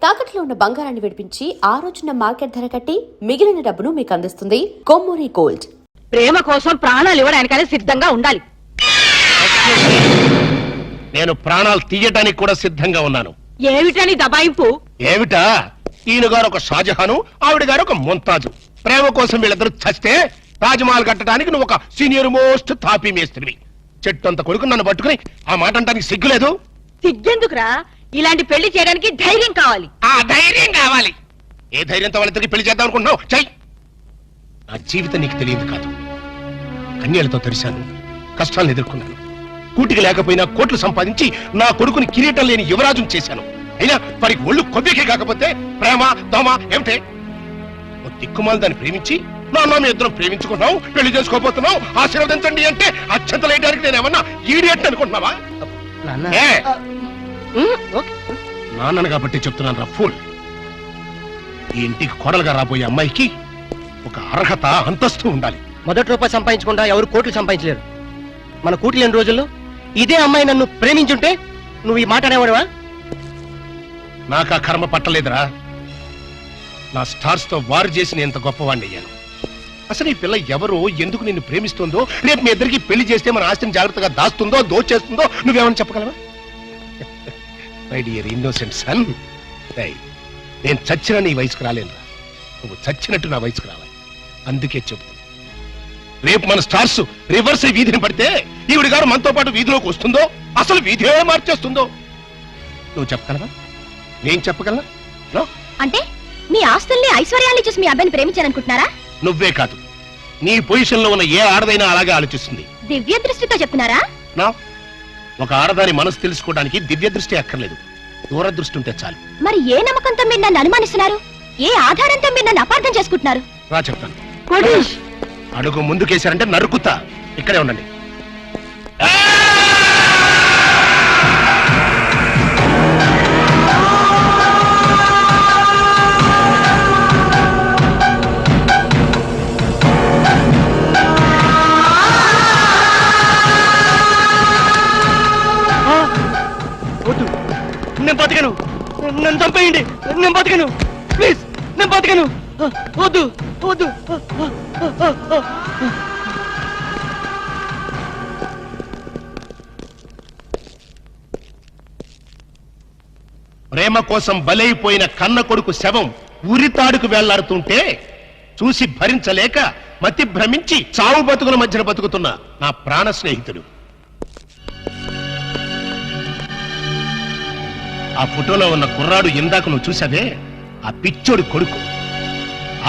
తాకట్లో ఉన్న బంగారాన్ని విడిపించి ఆ రోజున మార్కెట్ ధర కట్టి మిగిలిన డబ్బును మీకు అందిస్తుంది కొమ్మూరి గోల్డ్. ప్రేమ కోసం ప్రాణాలు ఇవ్వడానికనే సిద్ధంగా ఉండాలి. నేను ప్రాణాలు తీయడానికి కూడా సిద్ధంగా ఉన్నాను. ఏమిటని దబాయింపు? ఏమిటా? ఈయన గారు ఒక షాజహాను, ఆవిడ గారు ఒక ముంతాజు. ప్రేమ కోసం వీళ్ళిద్దరు చస్తే తాజ్మహల్ కట్టడానికి నువ్వు ఒక సీనియర్ మోస్ట్ తాపీ మేస్త్రివి. చెట్టు అంత కొడుకు నన్ను పట్టుకుని ఆ మాట అంటానికి సిగ్గులేదు? సిగ్గెందుకురా? ఇలాంటి పెళ్లి చేయడానికి ధైర్యం కావాలి. ఆ ధైర్యం కావాలి. ఏ ధైర్యంతో వాళ్ళిద్దరికి పెళ్లి చేద్దాం అనుకుంటున్నావు? చెయ్యి. నా జీవితం నీకు తెలియదు కాదు. కన్యలతో తెరిశాను, కష్టాలను ఎదుర్కొన్నాను. కూటికి లేకపోయినా కోట్లు సంపాదించి నా కొడుకుని కిరీటం లేని యువరాజును చేశాను. అయినా వారికి ఒళ్ళు కొద్దికే కాకపోతే ప్రేమ దోమ ఏమిటే? ఓ దిక్కుమాల దాన్ని ప్రేమించి నాన్న మీ ఇద్దరం ప్రేమించుకున్నావు, పెళ్లి చేసుకోబోతున్నావు, ఆశీర్వదించండి అంటే అత్యంతలేయడానికి నేను ఏమన్నా ఈడియట్ అనుకుంటున్నావా? నాన్నను కాబట్టి చెప్తున్నాను రా ఫూల్. ఈ ఇంటికి కోడలుగా రాబోయే అమ్మాయికి ఒక అర్హత అంతస్తు ఉండాలి. మొదటి రూపాయి సంపాదించకుండా ఎవరు కోట్లు సంపాదించలేరు. మన కూటి లేని రోజుల్లో ఇదే అమ్మాయి నన్ను ప్రేమించుంటే నువ్వు ఈ మాట అనేవాడువా? నాకు ఆ కర్మ పట్టలేదురా. నా స్టార్స్ తో వారు చేసి నేను ఎంత గొప్పవాడిని అయ్యాను. అసలు ఈ పిల్ల ఎవరో, ఎందుకు నిన్ను ప్రేమిస్తుందో, రేపు మీ ఇద్దరికి పెళ్లి చేస్తే మన ఆస్తిని జాగ్రత్తగా దాస్తుందో దోచేస్తుందో నువ్వేమని చెప్పగలవా? మై డియర్ ఇన్నోసెంట్ సన్, నేను చచ్చిన నీ వయసుకు రాలేనురా. నువ్వు చచ్చినట్టు నా వయసుకు రావాలి. అందుకే చెబుతున్నా, రేపు మన స్టార్స్ రివర్స్ వీధిని పడితే ఈవిడ గారు మనతో పాటు వీధిలోకి వస్తుందో, అసలు వీధే మార్చేస్తుందో నువ్వు చెప్పగలవా? నేను చెప్పగలనా? అంటే మీ ఆస్తుల్ని ఐశ్వర్యాన్ని చూసి మీ అబ్బాయిని ప్రేమించాలనుకుంటున్నారా? నువ్వే కాదు, నీ పొజిషన్ లో ఉన్న ఏ ఆడదైనా అలాగే ఆలోచిస్తుంది. దివ్య దృష్టితో చెప్తున్నారా? నా ఒక ఆడదాని మనసు తెలుసుకోవడానికి దివ్య దృష్టి అక్కర్లేదు, దూరదృష్టి ఉంటే చాలు. మరి ఏ నమ్మకంతో మీరు నన్ను అనుమానిస్తున్నారు? ఏ ఆధారంతో మీరు నన్ను అపార్థం చేసుకుంటున్నారు? రా చెప్తాను. అడుగు ముందుకేశారంటే నరుకుతా. ఇక్కడే ఉండండి. నేను బతకను, నన్ను చంపేయండి. నేను బతకను, ప్లీజ్, నేను బతకను. వద్దు వద్దు. ప్రేమ కోసం బలైపోయిన కన్న కొడుకు శవం ఉరితాడుకు వెళ్లాడుతుంటే చూసి భరించలేక మతి భ్రమించి చావు బతుకుల మధ్యన బతుకుతున్న నా ప్రాణ స్నేహితుడు. ఆ ఫోటోలో ఉన్న కుర్రాడు ఇందాక నువ్వు చూసావే, ఆ పిచ్చోడి కొడుకు.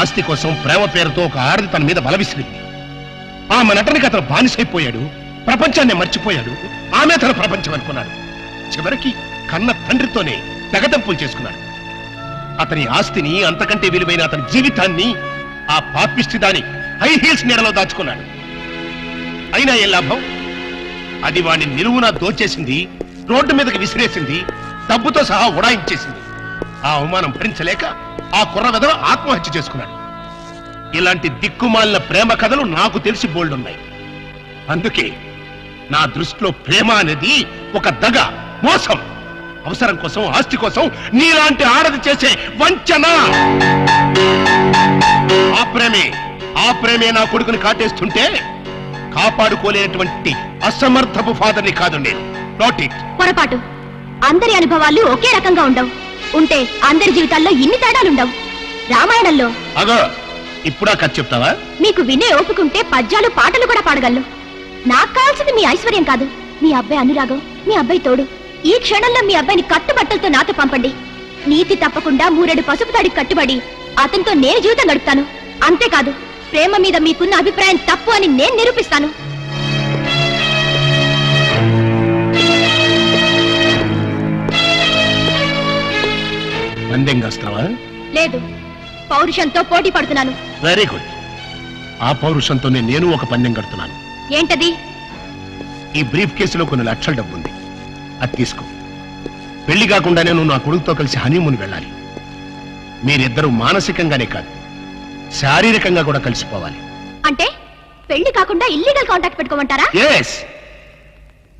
ఆస్తి కోసం ప్రేమ పేరుతో ఒక ఆడది తన మీద బలవిసిరింది. ఆమె నటనకి అతను బానిసైపోయాడు, ప్రపంచాన్ని మర్చిపోయాడు. ఆమె తన ప్రపంచం అనుకున్నాడు. చివరికి కన్న తండ్రితోనే తెగదంపులు చేసుకున్నాడు. అతని ఆస్తిని, అంతకంటే విలువైన అతని జీవితాన్ని ఆ పాపిష్టి దాని హై హీల్స్ నీడలో దాచుకున్నాడు. అయినా ఏ లాభం? అది వాడిని నిలువునా దోచేసింది, రోడ్డు మీదకి విసిరేసింది, డబ్బుతో సహా ఉడాయించేసింది. ఆ అవమానం భరించలేక ఆ కుర్ర వెధవ ఆత్మహత్య చేసుకున్నాడు. ఇలాంటి దిక్కుమాలిన ప్రేమ కథలు నాకు తెలిసి బోల్డున్నాయి. అందుకే నా దృష్టిలో ప్రేమ అనేది ఒక దగ, మోసం, అవసరం కోసం, ఆస్తి కోసం నీలాంటి ఆడది చేసే వంచన. ఆ ప్రేమే నా కొడుకుని కాటేస్తుంటే కాపాడుకోలేనటువంటి అసమర్థపు ఫాదర్ని కాదు నేను. Not it. పొరపాటు. అందరి అనుభవాలు ఒకే రకంగా ఉండవు. ఉంటే అందరి జీవితాల్లో ఇన్ని తేడాలుండవు. రామాయణంలో అగో ఇప్పుడా కథ చెప్తావా? మీకు వినే ఓపుకుంటే పద్యాలు పాటలు కూడా పాడగలను. నాకు కావాల్సింది మీ ఐశ్వర్యం కాదు, మీ అబ్బాయి అనురాగం, మీ అబ్బాయి తోడు. ఈ క్షణంలో మీ అబ్బాయిని కట్టుబట్టలతో నాతో పంపండి. నీతి తప్పకుండా 3 పసుపు తాడికి కట్టుబడి అతనితో నేను జీవితం గడుపుతాను. అంతేకాదు, ప్రేమ మీద మీకున్న అభిప్రాయం తప్పు అని నేను నిరూపిస్తాను. లేదు, పౌరుషంతో పోటీ పడుతున్నాను. Very good. ఆ పౌరుషంతోనే నేను ఒక పందెం కడుతున్నాను. ఏంటది? ఈ బ్రీఫ్ కేసులో కొన్ని లక్షల డబ్బు ఉంది, అది తీసుకో. పెళ్లి కాకుండానే నువ్వు నా కొడుకుతో కలిసి హనీమూన్ వెళ్ళాలి. మీరిద్దరూ మానసికంగానే కాదు, శారీరకంగా కూడా కలిసిపోవాలి. అంటే పెళ్లి కాకుండా ఇల్లీగల్ కాంటాక్ట్ పెట్టుకోమంటారా? yes.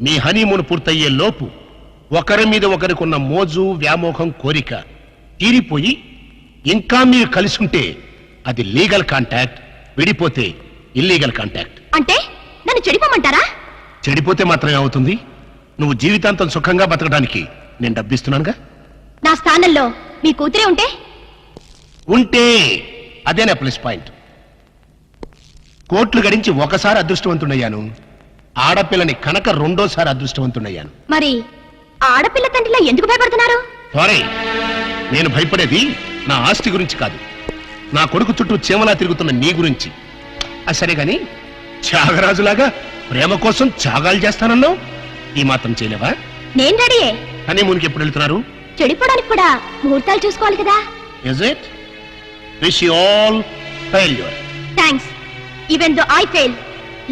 మీ హనీమూన్ పూర్తయ్యే లోపు ఒకరి మీద ఒకరికున్న మోజు, వ్యామోహం, కోరిక తీరిపోయి ఇంకా మీరు కలిసి ఉంటే అది లీగల్ కాంటాక్ట్, విడిపోతే ఇల్లీగల్ కాంటాక్ట్. అంటే నన్ను చెడిపోమంటారా? చెడిపోతే మాత్రమే అవుతుంది. నువ్వు జీవితాంతం సుఖంగా బతకడానికి నేను డబ్బిస్తున్నానుగా. నా స్థానంలో మీ కూతురే ఉంటే అదే నా ప్లస్ పాయింట్. కోట్లు గడించి ఒకసారి అదృష్టవంతుడయ్యాను, ఆడపిల్లని కనుక రెండోసారి అదృష్టవంతుడయ్యాను. మరి ఆడపిల్ల తండ్రిలా ఎందుకు భయపడుతున్నారు? సారీ, నేను భయపడేది నా ఆస్తి గురించి కాదు, నా కొడుకు చుట్టూ చీమలా తిరుగుతున్న నీ గురించి. సరే గాని త్యాగరాజులాగా ప్రేమ కోసం త్యాగాలు చేస్తానన్నావు, ఈ మాత్రం చేయలేవా? నేను రెడీయే. హనీమూన్కి ఎప్పుడు వెళ్తున్నారు? చెడిపోవడానికి కూడా ముహూర్తాలు చూసుకోవాలి కదా. Is it? Wish you all failure. Thanks. Even though I fail,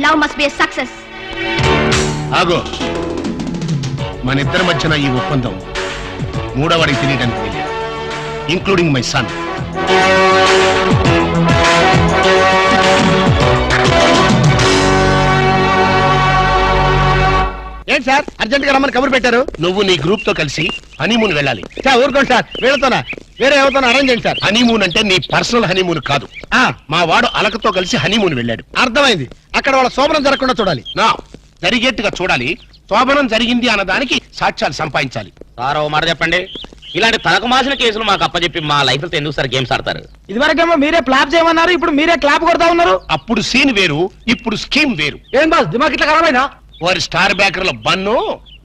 love must be a success. ఆగో, మన ఇద్దరి మధ్యన ఈ ఒప్పందం మూడవడికి తెలియడానికి తెలియదు, ఇంక్లూడింగ్ మై సన్. ఏంటి సార్ అర్జెంట్ గా రమ్మని కబురు పెట్టారు? నువ్వు నీ గ్రూప్ తో కలిసి హనీమూన్ వెళ్ళాలి. సార్ ఊరుకోండి సార్, వీళ్ళతోనా వేరే ఎవరితోనా అరేంజ్ చేయండి సార్. హనీమూన్ అంటే నీ పర్సనల్ హనీమూన్ కాదు. మా వాడు అలకతో కలిసి హనీమూన్ వెళ్ళాడు. అర్థమైంది. అక్కడ వాళ్ళ శోభనం జరగకుండా చూడాలి. నా జరిగేట్టుగా చూడాలి. శోభనం జరిగింది అన్నదానికి సాక్ష్యాలు సంపాదించాలి. సార్ ఓ మాట చెప్పండి, ఇలాంటి తలకు మాసిన కేసులు మాకు అప్పచెప్పి మా లైఫ్ తో ఎందుకు సార్ గేమ్స్ ఆడతారు? ఇదివరకేమో మీరే క్లాప్ చేయమన్నారు, ఇప్పుడు మీరే క్లాప్ కొడతా ఉన్నారు. అప్పుడు సీన్ వేరు, ఇప్పుడు స్కీమ్ వేరు. ఏం బాస్ దిమాగ్ ఇట్లా ఖరాబైనా? వారి స్టార్ బ్యాకర్ల బన్ను,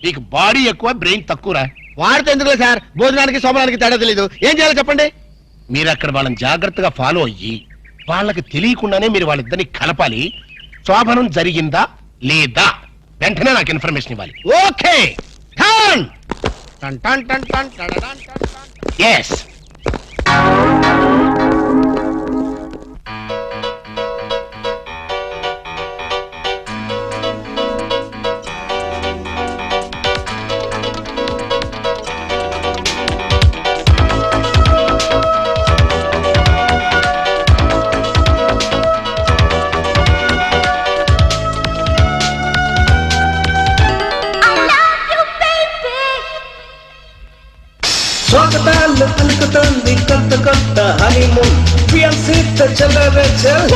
నీకు బాడీ ఎక్కువ బ్రెయిన్ తక్కువరా. వాడితే ఎందుకులే సార్, భోజనానికి శోభనానికి తేడా తెలీదు. ఏం చేయాలో చెప్పండి. మీరు అక్కడ వాళ్ళని జాగ్రత్తగా ఫాలో అయ్యి వాళ్ళకి తెలియకుండానే మీరు వాళ్ళిద్దరిని కలపాలి. శోభనం జరిగిందా లేదా వెంటనే నాకు ఇన్ఫర్మేషన్ ఇవ్వాలి. ఓకే. టన్ టన్ టన్ టన్ టన్ టన్ టన్ టన్. ఎస్. స్వాగతాలు పలుకుతోంది కొత్త కొత్త హనీమూన్. ఫియాన్సీతో చెలరేచల్.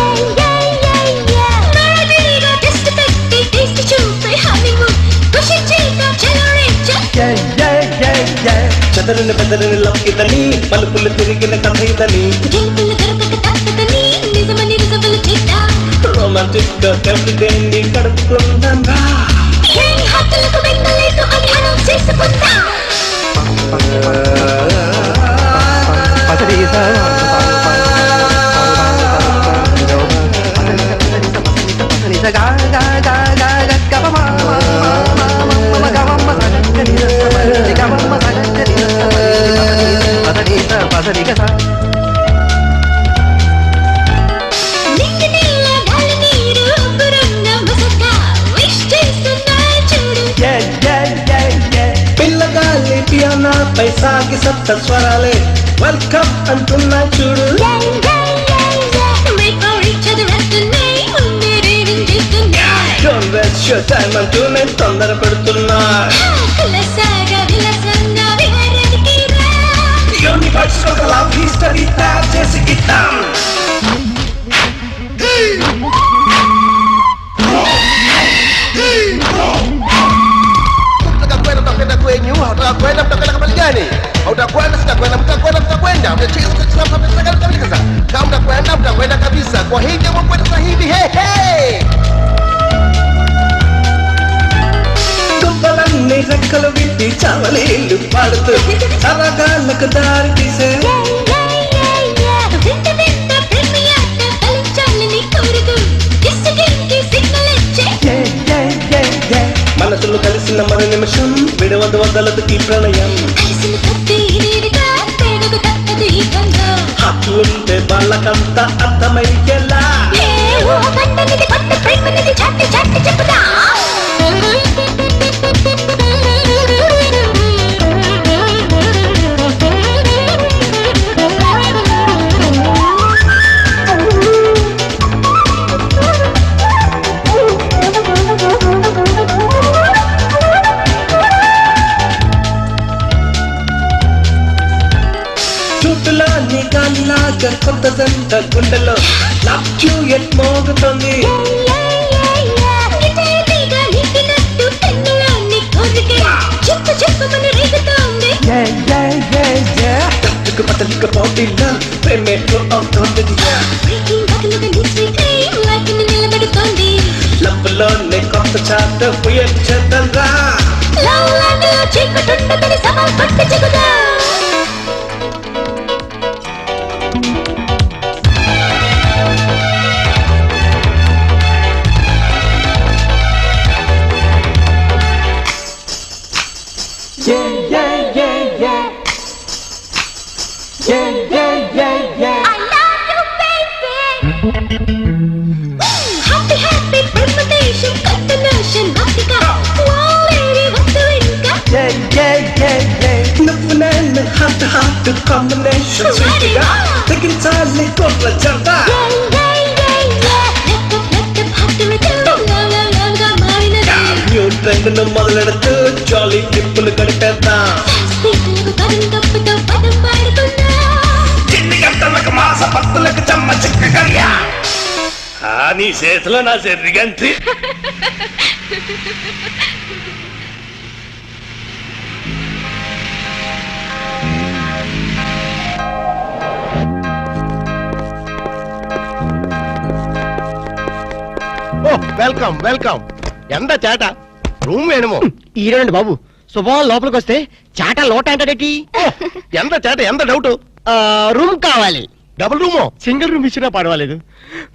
చెదరిని బెదరిని లక్కిదని పలుపులు తిరిగిన కథ ఇదని. రొమాంటిక్ గా ఎవ్రీడే ని గడుపుకుందాం రా. పిల్లగాలి పియానా పై సాగి సప్త స్వరాలే వెల్కమ్ అంటున్నా చూడు. Don't waste your time అంటూనే తొందర పెడుతున్నా. యూనివర్స్ ఒక లవ్ హిస్టరీ తయారు చేసి ఇద్దాం. Utakwenda sitakwenda, mtakwenda mtakwenda, mtacheza mtacheza mtacheza kabisa. Kama mtakwenda kabisa. Kwa hivyo mkwenda sasa hivi he he. దుబ్బలన్నీ రెక్కలు విప్పి చవలీలు పాడుతూ సరగాలకు దారి తీసే. మనసులు కలిసిన మరు నిమిషం విడవదు వదలదు ఈ ప్రళయం. హక్కులుంటే వాళ్ళకంతా అర్థమయ్యేలా. సూటులో నీ గాలిలాగా కొత్త జంట గుండెలో లవ్ డ్యూయెట్ మోగుతుంది తట్టుకు పతలిక పోటీలో ప్రేమేట్లు అవుతుంది లవ్లోనే కొత్త చాట పుయచ్చదరా నువ్వు నేను హార్ట్ హార్ట్ కాంబినేషన్ స్వీట్గా తగ్గించాలి కోట్ల జంట న్యూ ట్రెండ్ ను మొదలెడుతూ జాలీ ట్రిప్పులు గడిపేద్దాం చిన్ని గంటలకు మాస పత్తులకు చెమ్మ చిక్క కర్యా నీ చేతిలో నా చెర్రిగంటి వెల్కమ్ వెల్కమ్ ఎంత చేట రూమ్ వేణుమో ఈరోండి బాబు శుభం లోపలికి వస్తే చాట లోట అంటాడేటి ఎంత చేట ఎంత డౌట్ రూమ్ కావాలి డబుల్ రూమో సింగిల్ రూమ్ ఇచ్చినా పర్వాలేదు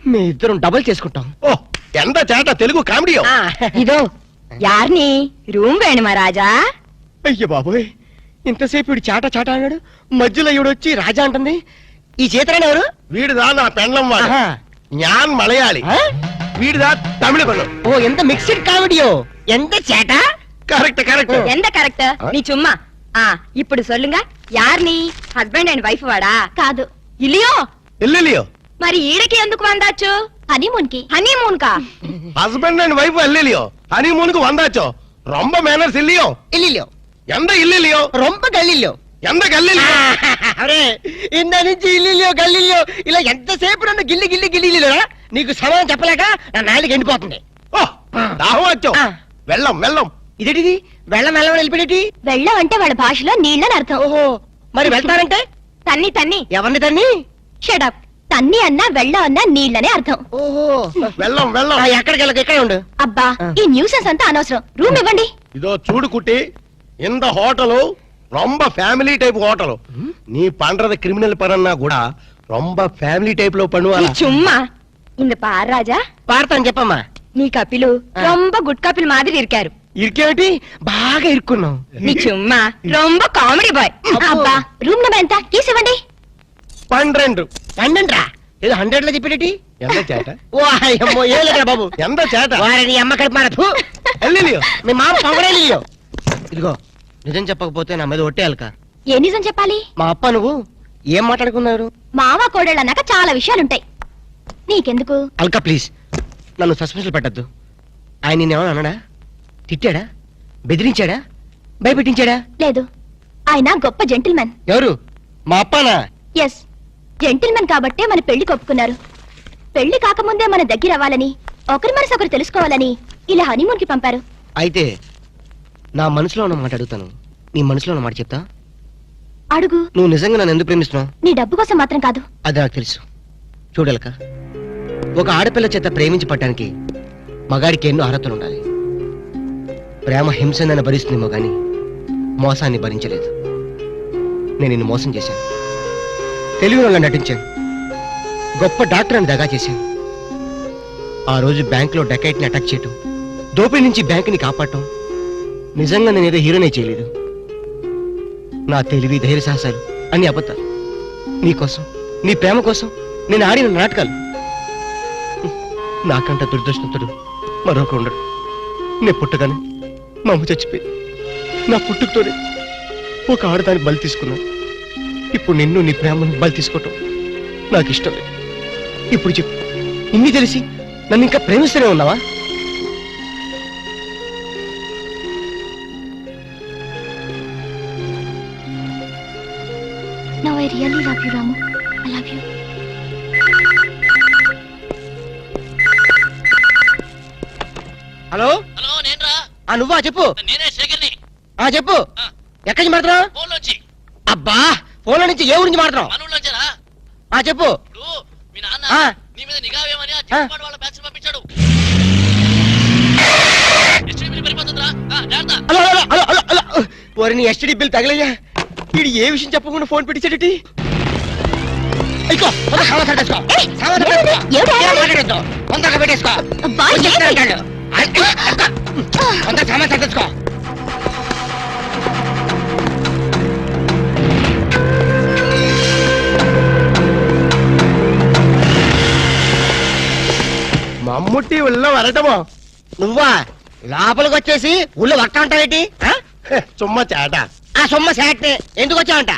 మీ ఇద్దరం డబుల్ చేసుకుంటాం ఓ ఎంత చేట తెలుగు కామెడీయో ఇదో యార్ని రూమ్ వేణుమా రాజా అయ్య బాబోయ్ ఇంతసేపు వీడు చాట చాట అన్నాడు మధ్యలో ఈవిడొచ్చి రాజా అంటుంది ఈ చేతరాని ఎవరు వీడిదా నా పెండ్లం వాడు ఆహా. జ్ఞాన్ మలయాళి ఆ? వీడిదా తమిళ పన్ను ఓ ఎంత మిక్స్డ్ కామెడీయో ఎంత చేట కరెక్ట్ కరెక్ట్ ఎంత కరెక్ట్ నీ చుమ్మా ఇప్పుడు సొల్లుంగా యార్ని హస్బెండ్ అండ్ వైఫ్ వాడా కాదు ఇలియో ఎల్లిలియో మరి ఈడకి ఎందుకు వందాచ్చు హనీమూన్ కి హనీమూన్ కా హస్బెండ్ అండ్ వైఫ్ ఎల్లిలియో హనీమూన్ కు వందాచో రొంబ మేనర్స్ ఇల్లియో ఇల్లిలో ఎంత ఇల్లిలియో రొంప గల్లిలో ఎంత గల్లిలియో అరే ఇంద నుంచి ఇల్లిలో గల్లిలో ఇలా ఎంతసేపు నన్ను గిల్లి గిల్లి గిల్లిరా నీకు సమాధానం చెప్పలేక నా నాలుగు ఎండిపోతుంది ఓ దాహం వచ్చో ఆ. వెళ్ళం వెళ్ళం ఇదేటిది వెళ్ళం వెళ్ళం వెళ్ళిపోయేటి వెళ్ళం అంటే వాళ్ళ భాషలో నీళ్ళని అర్థం ఓహో మరి వెళ్తారంటే తన్ని తన్ని ఎవరిని తన్ని షడప్ తన్ని అన్నా వెళ్ళం అన్నా నీళ్ళనే అర్థం ఓహో వెళ్ళం వెళ్ళం ఎక్కడికి వెళ్ళక ఇక్కడే ఉండు అబ్బా ఈ న్యూసెన్స్ అంతా అనవసరం రూమ్ ఇవ్వండి இதோ சூடு குட்டி இந்த ஹோட்டலு ரொம்ப ஃபேமிலி டைப் ஹோட்டலு நீ பண்றது கிரிமினல் பரன்னா கூட ரொம்ப ஃபேமிலி டைப்ல నీ பண்ணுவாங்க చుమ్మా இந்த பார் ராஜா పాడతాను చెప్పమ్మా నీ కపిలు ரொம்ப గుడ్ కపిల్ మాదిరి ఇరికారు ఇరికేమిటి బాగా ఇరుక్కున్నాం నీ చుమ్మా ரொம்ப కామెడీ బాయ్ అబ్బా రూమ్ నెంబర్ ఎంత కీస్ ఇవ్వండి 12 పండంట్రా ఏదో 100 లో చెప్పేటి ఎంత చేట ఓ అయ్యమ్మో ఏ లేదురా బాబు ఎంత చేట వారిని అమ్మ కడుపు మారదు ఎల్లిలియో మీ మామ పొగడేలియో ఇదిగో నిజం చెప్పకపోతే నా మీద ఒట్టేయాలక ఏ నిజం చెప్పాలి మా అప్ప నువ్వు ఏం మాట్లాడుకున్నారు మావ కోడళ్ళు అన్నాక చాలా విషయాలుంటాయి నీకెందుకు అల్కా ప్లీజ్ నన్ను సస్పెన్స్ పెట్టద్దు ఆయన నిన్నేమన్నా అన్నాడా తిట్టాడా బెదిరించాడా భయపెట్టించాడా లేదు ఆయన గొప్ప జెంటిల్మెన్ ఎవరు మా అప్పనా ఎస్ జెంటిల్మెన్ కాబట్టే మన పెళ్లి ఒప్పుకున్నారు పెళ్లి కాకముందే మన దగ్గర అవ్వాలని ఒకరి మనసు ఒకరు తెలుసుకోవాలని ఇలా హనీమూన్ కి పంపారు అయితే నా మనసులో ఉన్న మాట అడుగుతాను నీ మనసులో ఉన్న మాట చెప్తా అడుగు నువ్వు నిజంగా నన్ను ఎందుకు ప్రేమిస్తున్నావు నీ డబ్బు కోసం మాత్రం కాదు అది నాకు తెలుసు చూడలక ఒక ఆడపిల్ల చేత ప్రేమించి పట్టడానికి మగాడికి ఎన్నో అర్హతలు ఉండాలి ప్రేమ హింసనని భరిస్తుందేమో గాని మోసాన్ని భరించలేదు నేను నిన్ను మోసం చేశాను తెలివిలో నటించాను గొప్ప డాక్టర్ అని దగా చేశాను ఆ రోజు బ్యాంకులో డకైట్ని అటాక్ చేయటం దోపిడీ నుంచి బ్యాంకుని కాపాడటం నిజంగా నేనేదో హీరోనే చేయలేదు నా తెలివి ధైర్య సాహసాలు అన్ని అబద్ధాలు నీకోసం నీ ప్రేమ కోసం నేను ఆడిన నాటకాలు నాకంట దురదృష్టంతుడు మరొక ఉండడు నేను పుట్టగానే మా అమ్మ చచ్చిపోయి నా పుట్టుకతోనే ఒక ఆడదాన్ని బలి తీసుకున్నాను ఇప్పుడు నిన్ను నీ ప్రేమను బలి తీసుకోవటం నాకు ఇష్టం లేదు ఇప్పుడు చెప్పు ఇన్ని తెలిసి నన్ను ఇంకా ప్రేమిస్తూనే ఉన్నావా no I really love you Ramu. I love you. Hello hello నేనురా నువ్వా చెప్పు. నేనే శేఖర్ని చెప్పు. ఎక్కడి నుంచి మాట్లాడుతున్నావు? ఫోన్ లోంచి అబ్బా ఫోన్ల నుంచి ఏ ఊరి నుంచి మాట్లాడుతున్నావు? మనూళ్ళొచ్చారా చెప్పు. ఇప్పుడు మీ నాన్న ఆ. నీ మీద నిఘా వేయమని ఆ చిన్నపాడు వాళ్ళ బ్యాచ్ పంపించాడు. ఎస్టీడీ పరిపోతుందిరా జాగ్రత్త. Hello hello hello hello hello ఓరి నీ ఎస్టీడీ బిల్ తగలయ్యా. వీడు ఏ విషయం చెప్పకుండా ఫోన్ పెట్టించాడటి. తొందరగా పెట్టేసుకో. సామాన్ సర్దేసుకో. మమ్ముట్టి ఉళ్ళ వరటమో నువ్వా లోపలికి వచ్చేసి ఊళ్ళో వర్త ఉంటావేటి? చుమ్మ చేట. ఆ సొమ్మ శాట్నే ఎందుకు వచ్చావంట?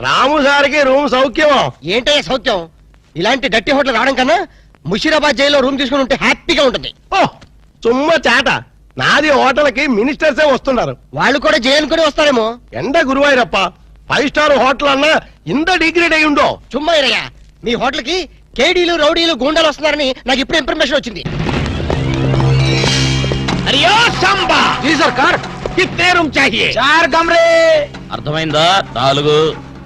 రాము సార్కి రూమ్ సౌఖ్యమో? ఏంటయ్యా సౌఖ్యం? ఇలాంటి డట్టి హోటల్ రావడం కన్నా ముషీరాబాద్ జైల్లో రూమ్ తీసుకుని ఉంటే హ్యాపీగా ఉంటుంది. ఓ చుమ్మ చేట. నాది హోటల్కి మినిస్టర్సే వస్తున్నారు. వాళ్ళు కూడా జైలు కూడా వస్తారేమో. ఎండ గురువాయూరప్ప 5 స్టార్ హోటల్ అన్నా ఇంత డిగ్రేడ్ అయి ఉండో. చుమ్మా ఇరయ్యా, మీ హోటల్ కి కేడీలు రౌడీలు గూండాలు వస్తున్నారని నాకు ఇప్పుడు ఇన్ఫర్మేషన్ వచ్చింది. అరియో సంబా జీ సర్కార్ కిత్నే రూమ్ చాహియే? 4 కమరే. అర్థమైందా? 4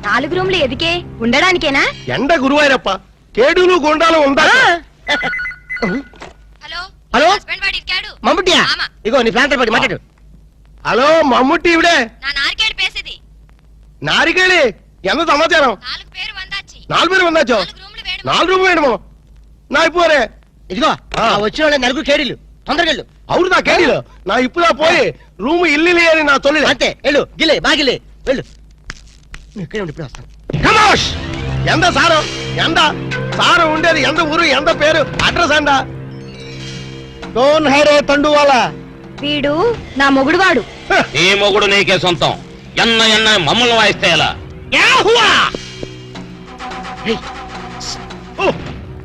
4 రూమ్లు ఎదికే ఉండడానికేనా? ఎండ గురువాయూరప్ప కేడులు గుండాలు ఉందా? హలో హలో హస్బెండ్ వాడి ఇక్కాడు. మమ్ముట్టియా? ఆమా. ఇగో నీ ప్లాన్ పడి మాట్లాడు. హలో మమ్ముట్టి ఇవిడే నా నార్కేడ్ పేసేది. నారికేళి ఎంత సమాచారం? 4 పేరు వందాచి. 4 పేరు వందాచో? 4 రూమ్లు వేడు. 4 రూమ్ వేయడము నా ఇప్పుడే. ఇదిగో వచ్చిన వాళ్ళ 4 కేడీలు తొందరగా వెళ్ళు. అవును నా కేడీలు నా ఇప్పుడా పోయి రూమ్ ఇల్లు అని నా తొలి అంతే వెళ్ళు. గిలే బాగిలే వెళ్ళు. నువ్వు ఇక్కడే ఉండి ఇప్పుడే వస్తాను. కమోష్ ఎంత సారు ఎంత సారు ఉండేది ఎంత ఊరు ఎంత పేరు అడ్రస్ అందా? కౌన్ హైరే తండు వాళ్ళ? వీడు నా మొగుడు వాడు. నీ మొగుడు నీకే సొంతం. ఎన్న మమ్మల్ని వాయిస్తే ఎలా?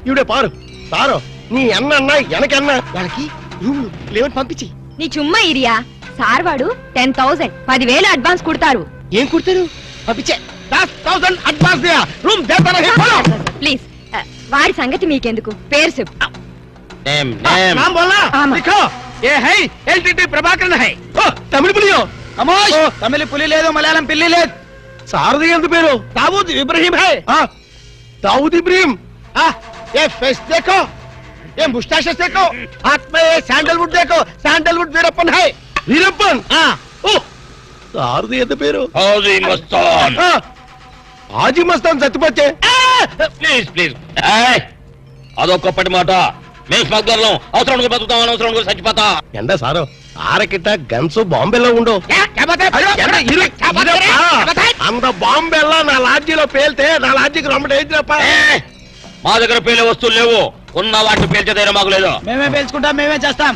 ఇవిడే పారు సారు నీ ఎన్న ఎనకన్నా వాళ్ళకి రూములు లేవని పంపించి. నీ చుమ్మా ఇరియా. సార్ వాడు 10,000 10,000 అడ్వాన్స్ కుడతారు. ఏం కుడతారు? పంపించే. 10,000 అడ్వాన్స్ దియా రూమ్ దేతా నహీ బోలో. ప్లీజ్ వాడి సంగతి మీకెందుకు? పేరు చెప్పు. నేమ్ नाम बोलना आमा। लिखो ये है एलटीटी प्रभाकरन है तमिल पुलियो कमोश तमिल पुली లేదు మలయాళం పిల్లి లేదు సారది ఎంత పేరు దావూద్ ఇబ్రహీం है दाऊद इब्राहिम ये फेस देखो ये मुस्टैचेस देखो हाथ में ये सैंडलवुड देखो सैंडलवुड वीरप्पन है वीरप्पन ओ సారది ఎంత పేరు హౌజీ మస్తాన్. హాజీ మస్తాన్ సత్తుపచ్చే ప్లీజ్ అదొక్కప్పటి మాట. మేము స్మగ్లర్లం. అవసరం బతుకుతాం, అనవసరం చచ్చిపోతా. ఎండ సారు ఆరకిట్ట గన్స్ బాంబేలో ఉండు అంత బాంబేలా నా లాడ్జీలో పేల్తే నా లాడ్జీకి రమ్మట ఏంటిరప్ప మా దగ్గర పేలే వస్తువులు లేవు. ఉన్న వాటిని పేల్చేదైనా మాకు లేదు. మేమే పేల్చుకుంటాం, మేమే చేస్తాం.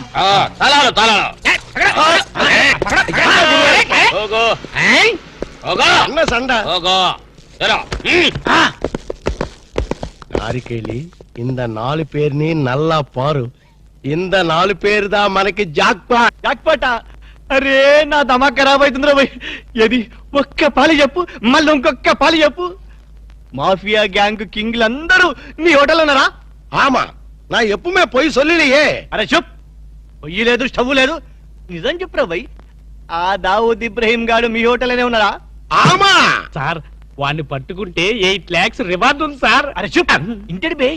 తలాలు అన్న సండ నారికేళి இந்த 4 பேர்ని నల్ల పారు ఇంద 4 పేరుదా మనకి జాక్పాట. అరే నా దమా ఖరాబ్ అవుతుందిరా భయ్. ఏది ఒక్క పాలి చెప్పు, మళ్ళీ ఇంకొక్క పాలి చెప్పు. మాఫియా గ్యాంగ్ కింగ్లందరూ మీ హోటల్ ఉన్నారా? ఆమా నా ఎప్పుమే పోయి సొల్లియే. అరే చెప్. పొయ్యి లేదు, స్టవ్ లేదు, నిజం చెప్పురా భయ్. ఆ దావూద్ ఇబ్రహీం గాడు మీ హోటల్లోనే ఉన్నారా? ఆమా సార్ వాడిని పట్టుకుంటే 8 lakhs రివార్డు ఉంది సార్. అరే చెప్. ఇంటడి బే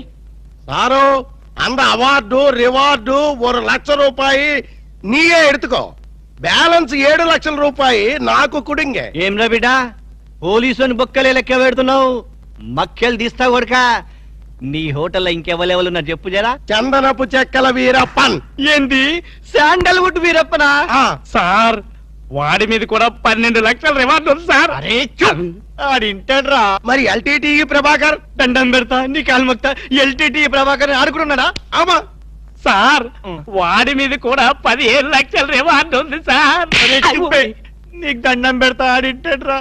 సారు அந்த అవార్డు రివార్డు 1 లక్ష రూపాయి నీయే ఎడుతుకో. బ్యాలెన్స్ 7 లక్షల రూపాయి నాకు కుడింగే. ఏం రా బిడ్డ, పోలీసుని బొక్కలే లెక్క పెడుతున్నావు. మక్కలు తీస్తా కొడక. నీ హోటల్లో ఇంకెవరెవరు ఉన్నారు చెప్పు జరా. చందనపు చెక్కల వీరప్పన్. ఏంది శాండల్వుడ్ వీరప్పనా? సార్ వాడి మీద కూడా 12 లక్షల రివార్డు ఉంది సార్. అరే ఆడింటాడ్రా. మరి ఎల్టీటీ ప్రభాకర్ దండం పెడతా నీ కాలు మొక్తా. ఎల్టీటీ ప్రభాకర్ ఆడుకున్నాడా? ఆమా సార్ వాడి మీద కూడా 15 లక్షల రివార్డు ఉంది సార్. నీకు దండం పెడతా ఆడింటాడ్రా.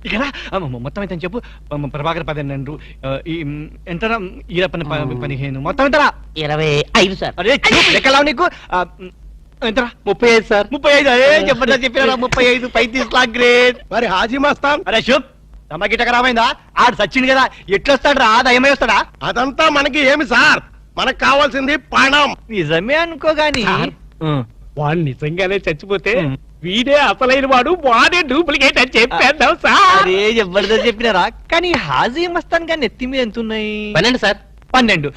ఇక్కడ మొత్తం అయితే చెప్పు. ప్రభాకర్ 12, ఎంతరా ఈరప్పని 15, మొత్తం ఎంతరా? 25 సార్. అరే లెక్కలావు నీకు. ఎంతరా? 35 సార్. 35. అరే చెప్పండి చెప్పినారా? 35 35 లాక్ గ్రేట్. మరి హాజీ మస్తాన్ అరే శుభ్. తమకి రామైందా ఆడు సచ్చింది కదా ఎట్లొస్తాడు రా దయమై వస్తాడా అదంతా మనకి ఏమి సార్ మనకు కావాల్సింది పణం. నిజమే అనుకోగాని వాడు నిజంగానే చచ్చిపోతే వీడే అసలైన వాడు వాడే డూప్లికేట్ అని చెప్పేద్దాం సార్. అరే జబర్దస్త్ చెప్పినారా కానీ హాజీ మస్తాన్ గాని నెత్తి మీద ఎంత ఉన్నాయి 12 సార్ 12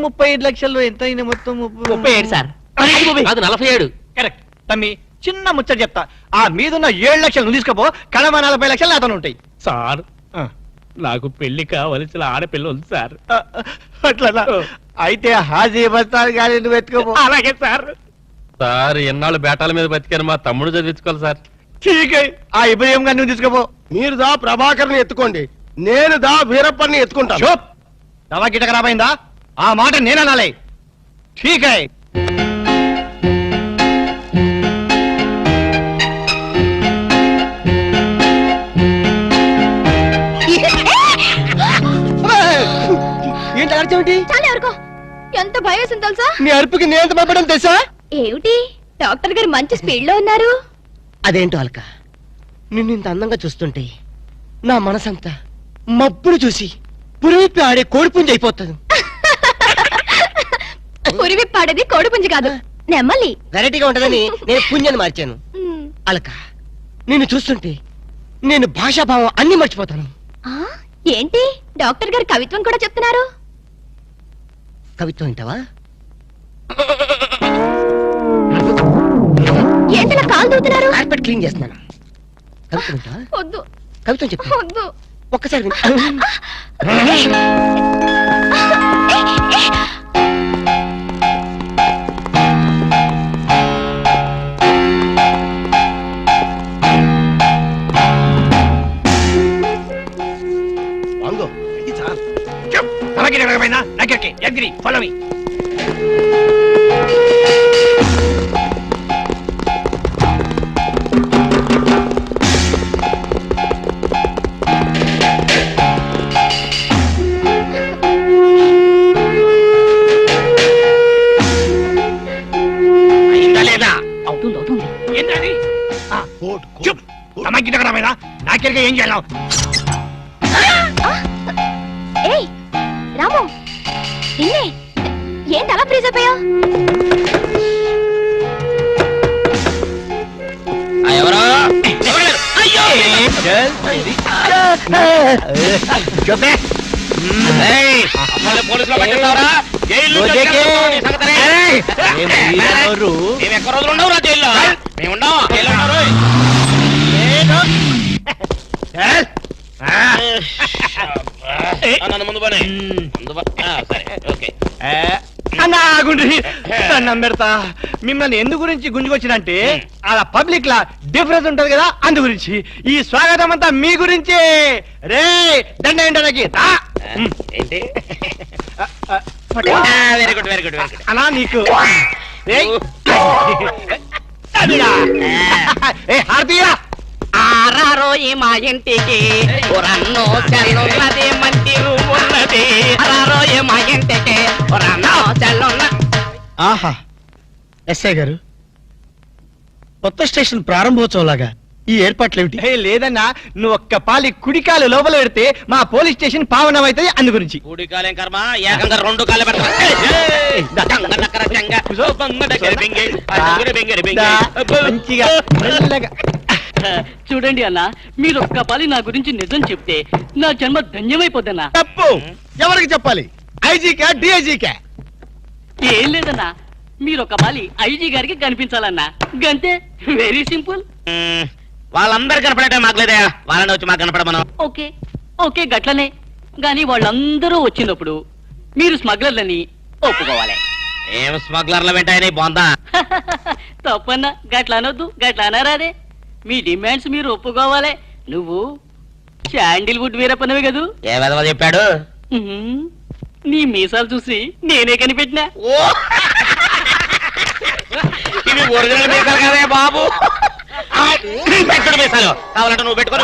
35 లక్షలు ఎంత అయినా మొత్తం 37 సార్ అది 47. కరెక్ట్ తమ్మి చిన్న ముచ్చట చెప్తా ఆ మీదున్న 7 లక్షలు నువ్వు తీసుకోపో కడమ 40 లక్షలు నాతో ఉంటాయి సార్ నాకు పెళ్లి కావలసిన ఆడపిల్ల ఉంది సార్. అట్లా అయితే హాజీ మస్తాన్ గాని నువ్వు ఎత్తుకోపో అలాగే సార్. సార్ ఎన్నాళ్ళు బేటాల మీద బతికారు మా తమ్ముడు చదివించుకోవాలి సార్. ఠీక్ ఆ ఇబ్రహీం గారిని నువ్వు తీసుకోపో మీరు దా ప్రభాకర్ని ఎత్తుకోండి, నేను దా వీరప్పని ఎత్తుకుంటాను. చూప్ తమా గిటక రామైందా ఆ మాట నేననాలే ఠీక్ హై ఏంటి అర్థమేంటి? చాలా ఎవరికో ఎంత భయం వేసింది తెలుసా? నీ అరుపుకి నేను ఎంత భయపడడం తెలుసా? ఏమిటి డాక్టర్ గారు మంచి స్పీడ్ లో ఉన్నారు. అదేంటో అల్క, నిన్ను ఇంత అందంగా చూస్తుంటే నా మనసంతా మబ్బులు చూసి పురివిప్పి ఆడే కోడిపుంజి అయిపోతాను. పురివి పాడేది కోడిపుంజి కాదు నెమ్మలి. వెరైటీగా ఉంటదని నేను పుంజని మార్చాను. అలక, నిన్ను చూస్తుంటే నేను భాషాభావం అన్ని మర్చిపోతాను. ఆ, ఏంటి డాక్టర్ గారు కవిత్వం కూడా చెప్తున్నారు? కవిత్వం వింటావా? ఏంటలా కాలు దూతున్నారు? కార్పెట్ క్లీన్ చేస్తున్నాను. కవిత్వం వింటావా? వద్దు కవిత్వం చెప్పు. వద్దు. ఒక్కసారి విను. వందో ఇది సార్. తమకి రామైందా దగ్గరికి ఎగ్రి ఫాలో మీ లేదా ఏంటది చూప్ తమకి రామైందా నాకెరగా ఏం చేయాలి? ఏయ్ రాము నిన్నే ఏంటి అలా ఫ్రీజ్ అయిపోయావు? ఎవరో పోలీసులో పట్టిస్తావరా జైలు మేము ఎక్క రోజులు ఉండవురా జైల్లో మేము ఉండవు జైల్లో ఉన్నారు నన్ను ముందు పని సరే ఓకే దండం పెడతా మిమ్మల్ని ఎందు గురించి గుంజుకొచ్చినంటే అలా పబ్లిక్ లా డిఫరెన్స్ ఉంటది కదా అందు గురించి ఈ స్వాగతం అంతా మీ గురించే రే దండ ఏంటనకి ఏంటి very good very good very good అలా నీకు హారతీయ ఆరారోయి మా ఇంటికి పురన్నో చల్లున్నది మంచి ఉన్నది ఆరారోయి మా ఇంటికి పురన్నో చల్లున్న. ఆహా, ఎస్ఐ గారు, కొత్త స్టేషన్ ప్రారంభోత్సవం లాగా ఈ ఏర్పాట్లు ఏమిటి? లేదన్నా నువ్వు ఒక్క పాలి కుడికాలు లోపల పెడితే మా పోలీస్ స్టేషన్ పావనం అవుతుంది అందు గురించి. కూడి కాలేం కర్మ ఏకంగా 2 కాళ్ళు పెడతా మంచిగా మెల్లగా. చూడండి అన్న, మీరు ఒక్క పాలి నా గురించి నిజం చెప్తే నా జన్మ ధన్యమైపోద్దన్నా. తప్పు ఎవరికి చెప్పాలి? ఐజీకా డిఐజీకా? ఏం లేదన్నా, మీరు ఒక పాలి ఐజీ గారికి కనిపించాలన్నా, గంతే. Very simple. వాళ్ళందరూ కనపడటం మాకులేదా, వాళ్ళని వచ్చి మాకు కనపడమను. ఓకే ఓకే గట్లనే. గాని వాళ్ళందరూ వచ్చినప్పుడు మీరు స్మగ్లర్లని ఒప్పుకోవాలి. ఏం స్మగ్లర్ల వెంటాయని బాందా? తప్పన్నా, గట్ల అనొద్దు, గట్ల అనరాదే. మీ డిమాండ్స్ మీరు ఒప్పుకోవాలి. నువ్వు శాండిల్వుడ్ వీరప్పనవి కదూ? ఏ విధవ చెప్పాడు? నీ మీసాలు చూసి నేనే కనిపెట్టినా. ఇవి ఒరిజినల్ మీసాలు కదే బాబు. మీసాలు కావాలంటే నువ్వు పెట్టుకో.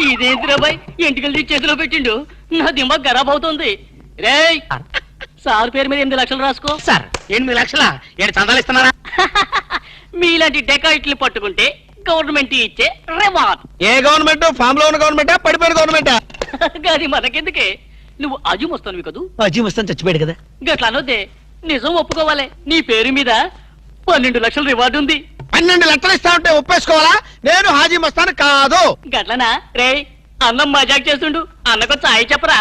ఇదేంటి బాయ్, ఎంటికలు చేతిలో పెట్టిండు. నా దిమాగ్ ఖరాబ్ అవుతుంది. రేయ్, సార్ పేరు మీద 8 లక్షలు రాసుకో. సార్ 8 లక్షల? 7 చందాలు ఇస్తున్నారా? మీలాంటి డెకాయిట్లు పట్టుకుంటే గవర్నమెంట్ ఇచ్చే రివార్డ్. ఏ గవర్నమెంట్? ఫామ్ లో ఉన్న గవర్నమెంటా, పడిపోయిన గవర్నమెంటా? కానీ మనకెందుకే, నువ్వు అజు వస్తాను కదా. అజీ వస్తాను చచ్చిపోయాడు కదా. గట్లా అనొద్దే, నిజం ఒప్పుకోవాలి. నీ పేరు మీద 12 లక్షల రివార్డు ఉంది. 12 లక్షలు ఇస్తా ఉంటే ఒప్పేసుకోవాలా? నేను హాజీ మస్తాను కాదు. గట్లనా రే? అన్నం మజాక్ చేస్తుండు, అన్నకు చాయ్ చెప్పరా?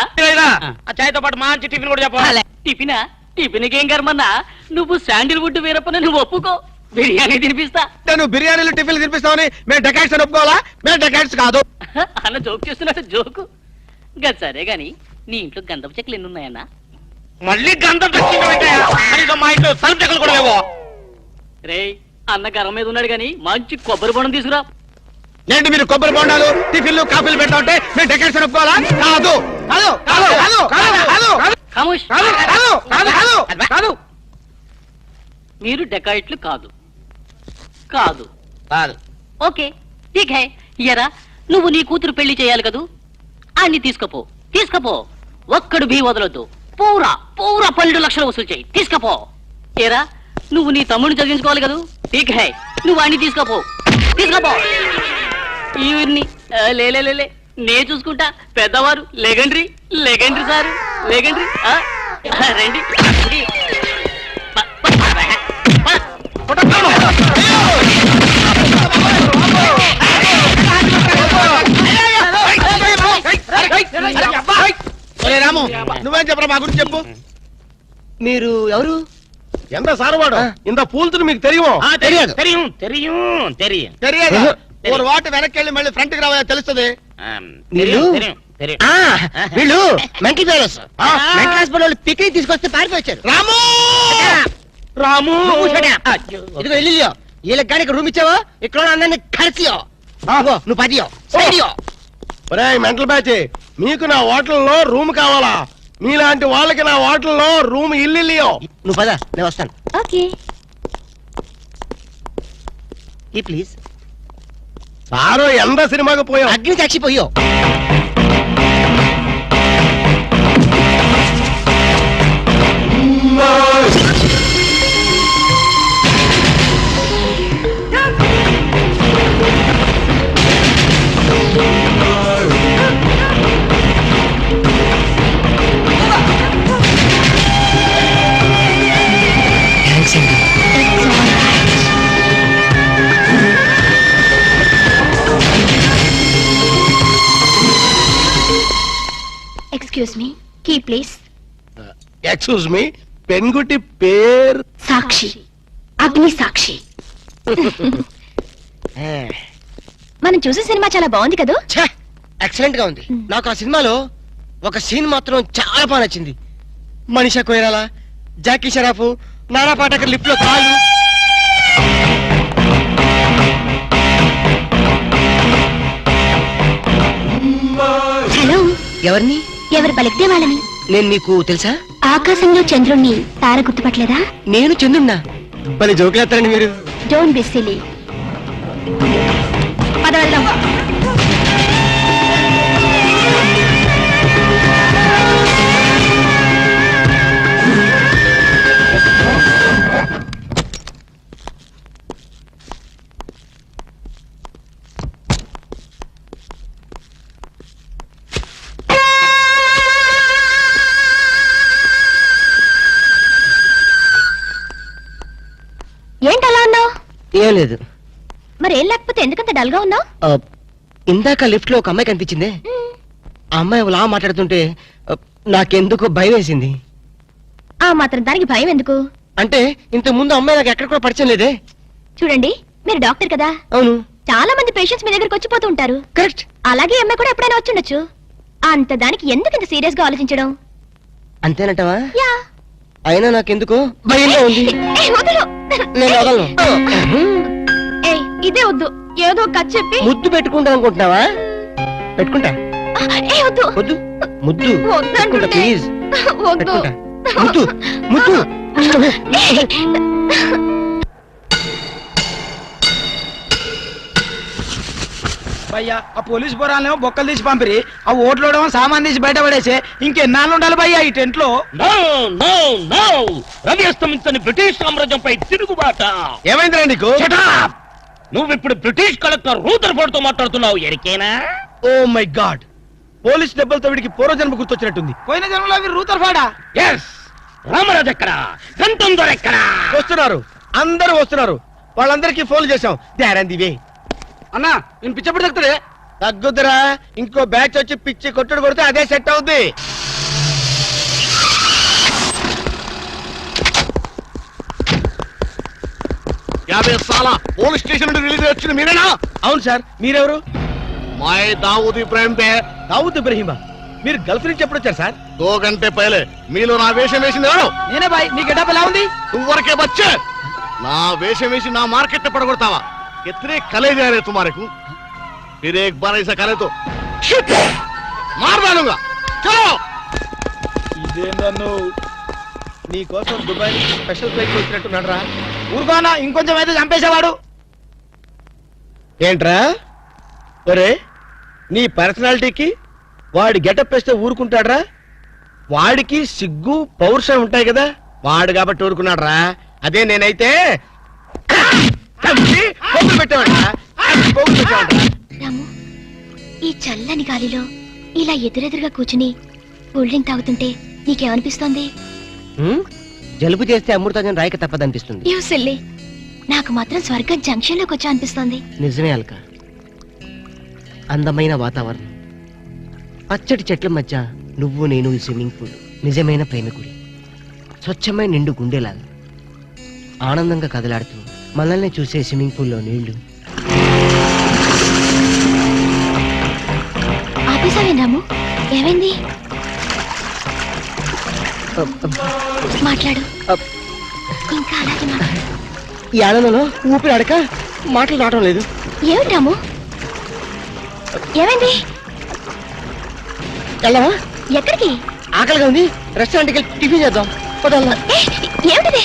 ఆ చాయ్తో పాటు మంచి టిఫిన్ కూడా చెప్పాలి. టిఫినా? టిఫిన్కేం కర్మన్నా, నువ్వు శాండిల్వుడ్ వీరప్పని నువ్వు ఒప్పుకో, బిర్యానీ తినిపిస్తా. నేను బిర్యానీలు టిఫిన్లు తినిపిస్తామని మేము డెకాట్స్ అని ఒప్పుకోవాలా? మేము డెకాట్స్ కాదు. అన్న జోక్ చేస్తున్నట్టు జోకు. గది సరే గాని నీ ఇంట్లో గంధపు చెక్కలు ఎన్ని ఉన్నాయన్నా? మళ్ళీ గంధం తెచ్చింది. మా ఇంట్లో సరుపు చెక్కలు కూడా లేవో. రే, అన్న గరం మీద ఉన్నాడు గాని మంచి కొబ్బరి బొండం తీసుకురా. ఏంటి మీరు కొబ్బరి బొండాలు టిఫిన్లు కాఫీలు పెడతా ఉంటే మేము డెకాట్స్ అని ఒప్పుకోవాలా? కాదు కాదు కాదు కాదు కాదు కాదు ఖామోష్. కాదు కాదు కాదు కాదు. మీరు డెకాయిట్లు కాదు. కాదు కాదు. ఓకే ఠీక్ హై. ఎరా, నువ్వు నీ కూతురు పెళ్లి చేయాలి కదూ, అన్ని తీసుకపో. ఒక్కడు భీ వదలొద్దు. పూరా 12 లక్షలు వసూలు చేయి. తీసుకపో. ఏరా, నువ్వు నీ తమ్ముడిని చదివించుకోవాలి కదూ, ఠీక్ హై, నువ్వు అన్ని తీసుకోపో. ఈవిడ్ని లే నే చూసుకుంటా. పెద్దవారు లెగండ్రీ సారు, లెగండ్రీ. రండి. రాము, నువ్వేం చెప్పరా మా గురించి చెప్పు. మీరు ఎవరు? ఎంత సారవాడు ఇంత పూల్తులు మీకు తెలియమో? తెలియదు. తెలియదు. ఒక వాటి వెనక్కి వెళ్ళి మళ్ళీ ఫ్రంట్ కి రావా తెలుస్తుంది. వీళ్ళు మెంటల్ ఫెలోస్. మెంటల్ హాస్పిటల్ వాళ్ళు పిక్నిక్ తీసుకొస్తే పారిపోయారు. రాము రాము ఇదిగో వెళ్ళియో, వీళ్ళకి కానీ రూమ్ ఇచ్చావో ఇక్కడ అందరినీ కలిసియో. నువ్వు పదియో సైడియో. మెంటల్ బ్యాచ్, మీకు నా హోటల్లో రూమ్ కావాలా? మీలాంటి వాళ్ళకి నా హోటల్లో రూమ్ ఇల్లు. నువ్వు పద, నేను వస్తాను. ఓకే. ఈ ప్లీజ్. సారో ఎంత సినిమాకి పోయావు? అగ్ని సాక్షి పోయో. Excuse me, key please. Excuse me, పెన్గుటి పేరు సాక్షి, అగ్ని సాక్షి. మనం చూసే సినిమా చాలా బాగుంది కదా. ఎక్సలెంట్ గా ఉంది. నాకు ఆ సినిమాలో ఒక సీన్ మాత్రం చాలా బాగా నచ్చింది. మనీషా కొయిరాలా, జాకీ షరాఫ్, నానా పాటకర్ లిఫ్ట్ లో కాలు. హలో, ఎవరిని? ఎవరు పలికితే వాళ్ళని. నేను నీకు తెలుసా? ఆకాశంలో చంద్రుణ్ణి తార గుర్తుపట్టలేదా? నేను చంద్రున్నా. భలే జోకులేస్తారండి మీరు. Don't be silly. పద వెళ్దాం. ఏంటలా అన్నావు? ఏం లేదు. మరి ఏం లేకపోతే ఎందుకంత డల్ గా ఉన్నావు? ఇందాక లిఫ్ట్ లో ఒక అమ్మాయి కనిపించింది. ఆ అమ్మాయి అలా మాట్లాడుతుంటే నాకెందుకు భయం వేసింది. ఆ మాత్రం దానికి భయం ఎందుకు? అంటే ఇంత ముందు అమ్మాయి నాకు ఎక్కడ కూడా పరిచయం లేదే. చూడండి, మీరు డాక్టర్ కదా. అవును. చాలా మంది పేషెంట్స్ మీ దగ్గరకు వచ్చిపోతూ ఉంటారు. కరెక్ట్. అలాగే అమ్మాయి కూడా ఎప్పుడైనా వచ్చుండొచ్చు. అంత దానికి ఎందుకు ఇంత సీరియస్ గా ఆలోచించడం? అంతేనంటవా? యా. అయినా నాకెందుకు భయంగా ఉంది. వదలు. నేను వదలను. ఇదే వద్దు, ఏదో కథ చెప్పి ముద్దు పెట్టుకుంటా అనుకుంటున్నావా? పెట్టుకుంటా. వద్దు వద్దు, ముద్దు పెట్టుకుంటా ప్లీజ్. వద్దు. ముద్దు ముద్దు. భయ్యా, ఆ పోలీస్ పోరాలేమో బొక్కలు తీసి పంపిరి, ఆ ఓట్లోడేమో సామాన్ తీసి బయట పడేసే. ఇంకెన్నాళ్ళు ఉండాలి భయ్యా ఈ టెంట్ లో? రవి అస్తమించని బ్రిటిష్ సామ్రాజ్యంపై తిరుగుబాట. ఏమైందిరా నీకు? నువ్వు ఇప్పుడు బ్రిటిష్ కలెక్టర్ రూదర్ఫోర్డ్ తో మాట్లాడుతున్నావు ఎరికేనా? ఓ మై గాడ్, పోలీస్ దెబ్బలతో వీడికి పూర్వజన్మ గుర్తొచ్చినట్టుంది. పోయిన జన్మలో వీరు రూతర్ఫాడా? ఎస్. రామరాజు ఎక్కడా? గంటందర్ ఎక్కడా? వస్తున్నారు, అందరూ వస్తున్నారు. వాళ్ళందరికీ ఫోన్ చేశాం. దివే అన్నా, నేను పిచ్చప్పుడు తగ్గుతాడే. తగ్గుద్దురా, ఇంకో బ్యాచ్ వచ్చి పిచ్చి కొట్టుడు కొడితే అదే సెట్ అవుద్ది. పోలీస్ స్టేషన్ నుండి రిలీజ్ వచ్చింది మీరేనా? అవును సార్, మీరెవరు? మై దావూద్ ఇబ్రాహిం దే. దావూద్ ఇబ్రహీమా, మీరు గల్ఫ్ నుంచి ఎప్పుడు వచ్చారు సార్? 2 గంటే పైలే. మీలో నా వేషం వేసింది ఎవరు? నేనే బాయ్. మీ గెటప్ ఎలా ఉంది? నువ్వరకే బచ్చే. నా వేషం వేసి నా మార్కెట్ పడగొడతావా? कितने कले जा रहे तुम्हारे को? फिर एक बार ऐसा करे तो मार डालूंगा. चलो. ఇదే నన్ను నీ కోసం దుబాయ్ నుంచి స్పెషల్ ఫ్లైట్ వచ్చినట్టున్నాడు రా. ఊరుకోనా, ఇంకొంచెం అయితే చంపేసేవాడు. ఏంట్రా ఒరే, నీ పర్సనాలిటీకి వాడి గెటప్ వేస్తే ఊరుకుంటాడ్రా? వాడికి సిగ్గు పౌరుషం ఉంటాయి కదా, వాడు కాబట్టి ఊరుకున్నాడు రా. అదే నేనైతే పెట్టేవాడు. రాము, ఈ చల్లని గాలిలో ఇలా ఎదురెదురుగా కూర్చుని కూల్ డ్రింక్ తాగుతుంటే నీకేమనిపిస్తోంది? జలుబు చేస్తే అమృతాజన్ రాయక తప్పదనిపిస్తుంది. యూ సిల్లీ, నాకు మాత్రం స్వర్గం జంక్షన్ లోకి వచ్చా అనిపిస్తోంది. నిజమే అల్క, అందమైన వాతావరణం, పచ్చటి చెట్ల మధ్య నువ్వు నేను ఈ స్విమ్మింగ్ పూల్, నిజమైన ప్రేమికుడి, స్వచ్ఛమైన నిండు గుండెలాగా ఆనందంగా కదలాడుతూ మనల్ని చూసే స్విమ్మింగ్ పూల్లో నీళ్లు. ఆపేసావేం రాము? ఏమైంది? మాట్లాడు. ఇంకా అలాగే మాట్లాడు. ఈ ఆనందంలో ఊపిరి ఆడక మాటలు రావడం లేదు. ఏమిటి రాము, ఏమైంది? వెళ్ళవా? ఎక్కడికి? ఆకలిగా ఉంది, రెస్టారెంట్కి వెళ్ళి టిఫిన్ చేద్దాం. ఏమిటిది?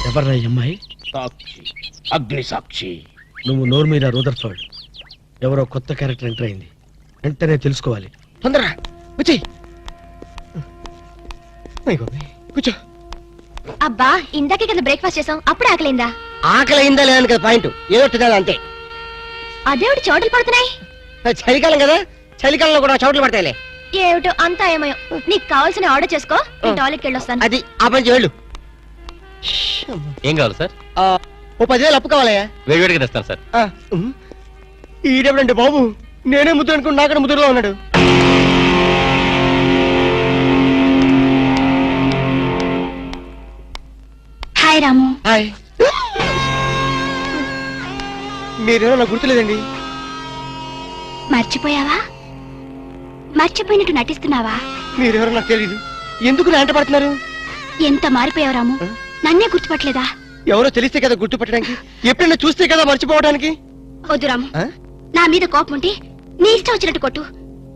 ఎవర్రా ఈ అమ్మాయి? సాక్షి, అగ్ని సాక్షి. నువ్వు నోరు మీద రూదర్ఫోర్డ్, ఎవరో కొత్త క్యారెక్టర్ ఎంటర్ అయింది. వెంటనే తెలుసుకోవాలి. తొందరగా వచ్చి కూర్చో. అబ్బా, ఇందాకే కదా బ్రేక్ఫాస్ట్ చేసాం, అప్పుడే ఆకలిందా? ఆకలి అయిందా లేదని కదా పాయింట్, ఏదో తినాలి అంతే. అదేమిటి చోటలు పడుతున్నాయి? చలికాలం కదా, చలికాలంలో కూడా చోట్లు పడతాయిలే. ఏమిటో అంతా ఏమయో. నీకు కావాల్సిన ఆర్డర్ చేసుకో, నేను టాయిలెట్కి వెళ్ళొస్తాను. అది ఆ పని వెళ్ళు. ఏం కావాలి సార్? ఓ 10,000 అప్పు కావాలయ్యా. వేడివేడిగా తెస్తాను సార్. ఈడెవడండి బాబు, నేనే ముద్దు అనుకుని నాకడ ముద్దులో ఉన్నాడు. హాయ్ రాము. హాయ్. మీరేమో నాకు గుర్తులేదండి. మర్చిపోయావా? మర్చిపోయినట్టు నటిస్తున్నావా? మీరెవరో నాకు తెలీదు. ఎందుకు నా వెంట పడుతున్నారు? ఎంత మారిపోయావు రాము, నన్నే గుర్తుపట్టలేదా? ఎవరో తెలిస్తే కదా గుర్తుపట్టడానికి, ఎప్పుడైనా చూస్తే కదా మర్చిపోవడానికి. వద్దు రాము, నా మీద కోపం ఉంటే నీ ఇష్టం వచ్చినట్టు కొట్టు,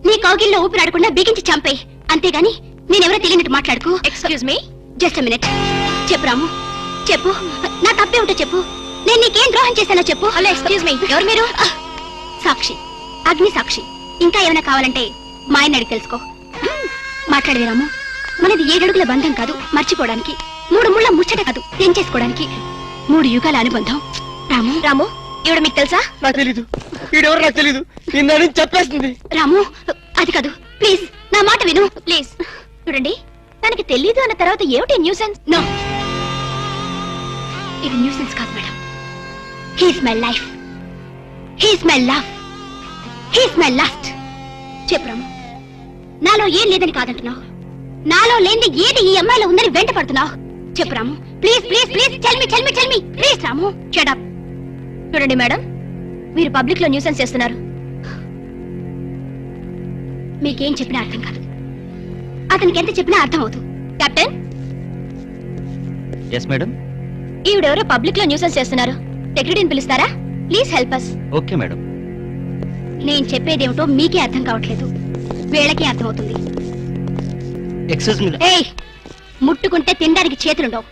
నీ కౌగిల్లో ఊపిరాడకుండా బిగించి చంపేయి. అంతేగాని నేనెవరో తెలియనట్టు మాట్లాడుకో. Excuse me, just minute. చెప్పు రాము, చెప్పు. నా తప్పే ఉంటే చెప్పు. నేను నీకేం ద్రోహం చేశానో చెప్పు. హలో, ఎక్స్క్యూజ్ మీ, ఎవరు మీరు? సాక్షి, అగ్ని సాక్షి. ఇంకా ఏమైనా కావాలంటే మా ఆయన అడిగి తెలుసుకో. మాట్లాడేది రాము, మనది 7 అడుగుల బంధం కాదు మర్చిపోవడానికి, 3 ముళ్ళ ముచ్చట కాదు తెంచేసుకోవడానికి, 3 యుగాల అనుబంధం. రాము, రాము, ఇవిడ మీకు తెలుసా? నాకు తెలీదు. ఈడెవరు నాకు తెలీదు, నిన్న చెప్పేస్తుంది. రాము, అది కాదు, ప్లీజ్ నా మాట విను, ప్లీజ్. చూడండి, తనకి తెలీదు అన్న తర్వాత ఏమిటి న్యూసెన్స్? నో, ఇది న్యూసెన్స్ కాదు madam. He's my life, he's my love, he's my last. చెప్పు రాము, నాలో ఏం లేదని కాదంటున్నావు, నాలో లేని ఏది ఈ అమ్మాయిలో ఉందని వెంట పడుతున్నావు. చెప్పు Ramu, please please please, tell me please. Ramu, shut up. చూడండి మేడం, మీరు పబ్లిక్ లో న్యూసెన్స్ చేస్తున్నారు. మీకేం చెప్పినా అర్థం కాదు, అతనికి ఎంత చెప్పినా అర్థం అవుతుంది. కెప్టెన్. Yes madam. ఈవిడెవరో పబ్లిక్ లో న్యూసెన్స్ చేస్తున్నారు, సెక్రటరీని పిలుస్తారా? Please help us. Okay madam. నేను చెప్పేదేమిటో మీకే అర్థం కావట్లేదు, వీళ్ళకే అర్థం అవుతుంది. Excuse me. ఏయ్, ముట్టుకుంటే తినడానికి చేతులుండవు.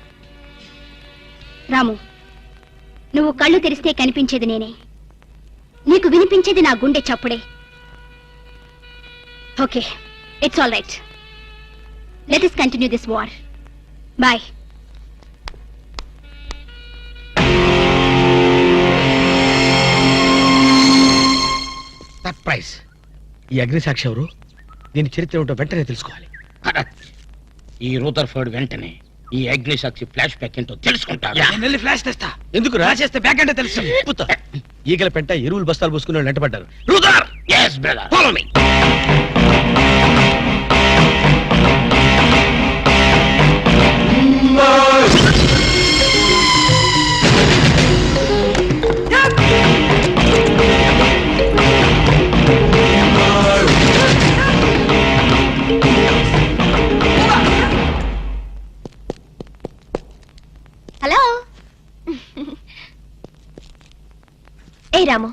రాము, నువ్వు కళ్ళు తెరిస్తే కనిపించేది నేనే, నీకు వినిపించేది నా గుండె చప్పుడే. Okay, it's all right. Let us continue this war. Bye. Surprise. ఈ అగ్నిసాక్షి ఎవరు? దీని చరిత్ర ఏమిటో వెంటనే తెలుసుకోవాలి. ఈ రూదర్ఫర్డ్ వెంటనే ఈ అగ్నిసాక్షి ఫ్లాష్ బ్యాక్ ఏంటో తెలుసుకుంటాడు. వెళ్ళి ఫ్లాష్ తెస్తా. ఎందుకు రాసేస్తే బ్యాక్ అంటే తెలుసు. ఈగల పెంట ఎరువులు బస్తాలు పోసుకుని వాళ్ళు వెంటబడ్డారు. రూదర్, yes brother, follow me. Hello. ఏ రాము,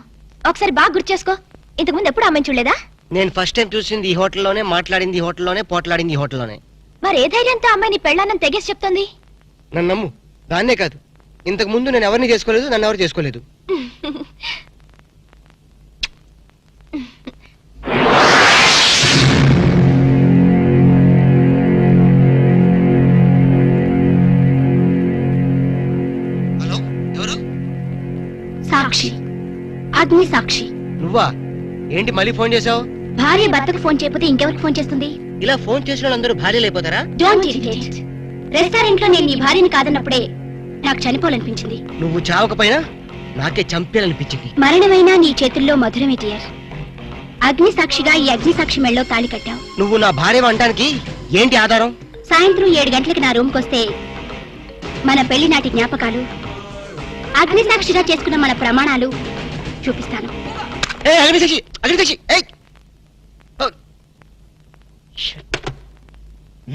ఒకసారి బాగా గుర్తు చేసుకో. ఇంతకుముందు ఎప్పుడు అమ్మాయిని చూడలేదా? నేను ఫస్ట్ టైం చూసింది ఈ హోటల్లోనే, మాట్లాడింది ఈ హోటల్లోనే, పోట్లాడింది ఈ హోటల్లోనే. మరి ఏ ధైర్యంతో అమ్మాయిని పెళ్ళానని తెగేసి చెప్తుంది? నన్ను నమ్ము. దాన్నే కాదు, ఇంతకు ముందు నేను ఎవరిని చేసుకోలేదు, నన్ను ఎవరు చేసుకోలేదు. హలో, ఎవరు? సాక్షి, అగ్ని సాక్షి. నువ్వా? ఏంటి మళ్ళీ ఫోన్ చేసావు? భార్య భర్తకు ఫోన్ చేయకపోతే ఇంకెవరికి ఫోన్ చేస్తుంది? ఇలా ఫోన్ చేసిన వాళ్ళందరూ భార్యలు అయిపోతారా? Don't irritate. రెస్టారెంట్ లో నేను నీ భార్యని కాదన్నప్పుడే నాకు చనిపోవాలనిపించింది. నువ్వు చావకపోయినా నాకే చంపేయాలనిపించింది. మరణమైనా నీ చేతుల్లో మధురమే డియర్. అగ్ని సాక్షిగా ఈ అగ్ని సాక్షి మెళ్ళో తాళి కట్టావు. నువ్వు నా భార్య అనడానికి ఏంటి ఆధారం? సాయంత్రం 7 గంటలకి నా రూమ్కి వస్తే మన పెళ్లి నాటి జ్ఞాపకాలు, అగ్ని సాక్షిగా చేసుకున్న మన ప్రమాణాలు చూపిస్తాను. అగ్నిసాక్షి, అగ్నిసాక్షి.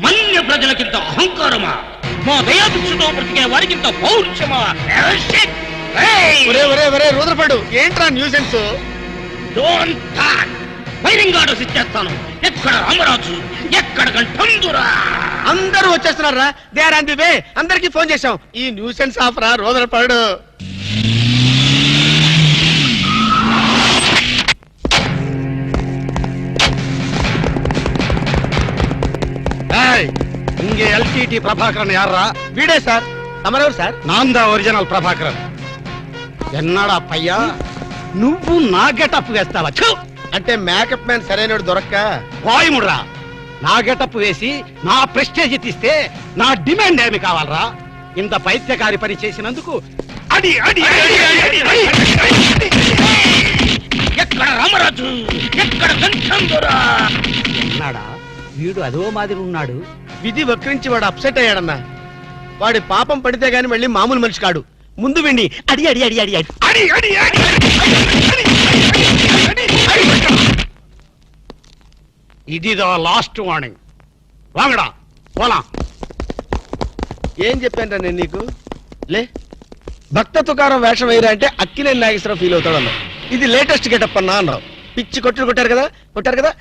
మన్య ప్రజలకింత అహంకారమా? మా దయాభిక్షతో బ్రతికే వారికింత పౌరుషమా? రూదర్ఫర్డ్, ఏంట్రా nuisance? Don't talk. Firing orders ఇచ్చేస్తాను. ఎక్కడ రామరాజు, ఎక్కడ గంటందురా? అందరూ వచ్చేస్తున్నారా? They are on the way. అందరికి ఫోన్ చేశాం. ఈ న్యూసెన్స్ ఆఫ్ రా రూదర్ఫర్డ్. இங்கே எல்டிடி பிரபாகரன் யாரா? వీడే సార్. తమరెవరు సార్? நான் தான் ఒరిజినల్ ప్రభాకరన్. ఎన్నాడా పయ్యా, నువ్వు నా గెటప్ వేస్తావా? అంటే మేకప్ మ్యాన్ సరైనడు దొరక్క వాయుముడ్రా. నా గెటప్ వేసి నా ప్రెస్టేజ్ తీస్తే నా డిమాండ్ ఏమి కావాలరా? ఇంత పైత్యకారి పని చేసినందుకు అడి అడి ఎక్కడ రామరాజు, ఎక్కడ గంటందురా? ఉన్నాడా? వీడు అదో మాదిరి ఉన్నాడు. విధి వక్రించి వాడు అప్సెట్ అయ్యాడన్నా. వాడి పాపం పడితే గాని మళ్ళీ మామూలు మనిషి కాడు. ముందు విండి అడి అడి అడి అడి అడి అడి అడి అడి ఇదిదా లాస్ట్ వార్నింగ్. వాంగడా పోలా. ఏం చెప్పాను నేను నీకు? లే, భక్త తుకారం వేషం వేయరా అంటే అక్కినేని నాగేశ్వరరావు ఫీల్ అవుతాడు అన్నావు. ఇది లేటెస్ట్ గెటప్ అన్నా అన్నావు. పిచ్చి కొట్టారు కదా, కొట్టారా?